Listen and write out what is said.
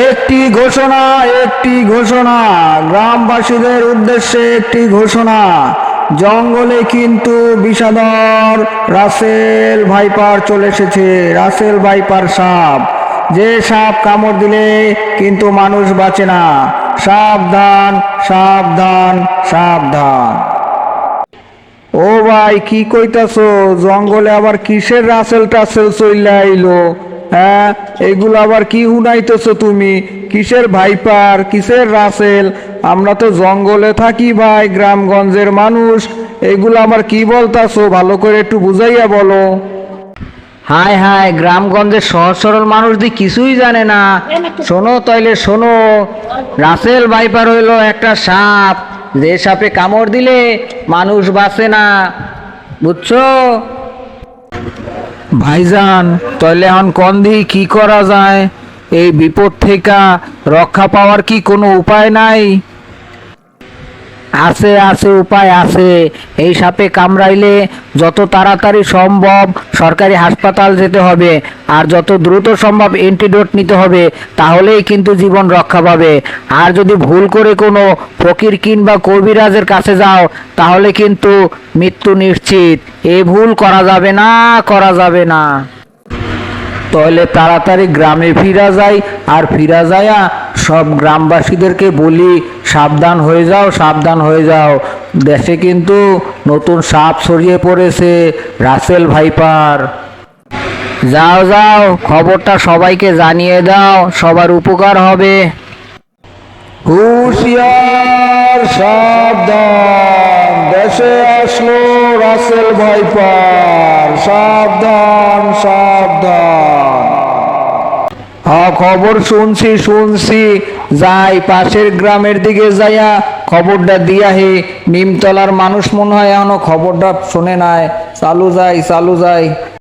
একটি ঘোষণা গ্রামবাসীদের উদ্দেশ্যে একটি ঘোষণা। জঙ্গলে কিন্তু বিষধর রাসেল ভাইপার চলে এসেছে। রাসেল ভাইপার সাপ, যে সাপ কামড় দিলে কিন্তু মানুষ বাঁচে না। সাবধান সাবধান সাবধান। ও ভাই, কি কইতাছো? জঙ্গলে আবার কিসের রাসেল টাসেল চইলা আইলো? হ্যাঁ, এগুলো আবার কি হুনাইতেছো তুমি? কিসের ভাইপার, কিসের রাসেল? আমরা তো জঙ্গলে থাকি ভাই, গ্রামগঞ্জের মানুষ। এগুলো আবার কি বলতাছো? ভালো করে একটু বুঝাইয়া বলো। হায় হায়, গ্রামগঞ্জের সহজ সরল মানুষদের কিছুই জানে না। শোনো তাইলে শোনো, রাসেল ভাইপার হইলো একটা সাপ, যে সাপে কামড় দিলে মানুষ বাঁচে না, বুঝছো? ভাইজান, তাহলে এখন কন্দি কি করা যায়? এই বিপদ থেকে রক্ষা পাওয়ার কি কোনো উপায় নাই? আছে আছে, উপায় আছে। এই সাপে কামড়াইলে যত তাড়াতাড়ি সম্ভব সরকারি হাসপাতাল যেতে হবে, আর যত দ্রুত সম্ভব অ্যান্টিডোট নিতে হবে, তাহলেই কিন্তু জীবন রক্ষা পাবে। আর যদি ভুল করে কোনো ফকির কিংবা কবিরাজের কাছে যাও, তাহলে কিন্তু মৃত্যু নিশ্চিত। এ ভুল করা যাবে না, করা যাবে না। তাহলে তাড়াতাড়ি গ্রামে ফিরা যাই, আর ফিরা যায়া সব গ্রামবাসীদেরকে বলি, সাবধান হয়ে যাও, সাবধান হয়ে যাও। দেশে কিন্তু নতুন সাপ ছড়িয়ে পড়েছে, রাসেল ভাইপার। যাও যাও, খবরটা সবাইকে জানিয়ে দাও, সবার উপকার হবে। হুঁশিয়ার, সাবধান, দেশে আসলো রাসেল ভাইপার। সাবধান সাবধান। হ্যাঁ, খবর শুনছি শুনছি। যাই পাশের গ্রামের দিকে যাইয়া খবরটা দিয়া হে। নিমতলার মানুষ মনে হয় এখনো খবরটা শোনে নাই। চালু যাই চালু যাই।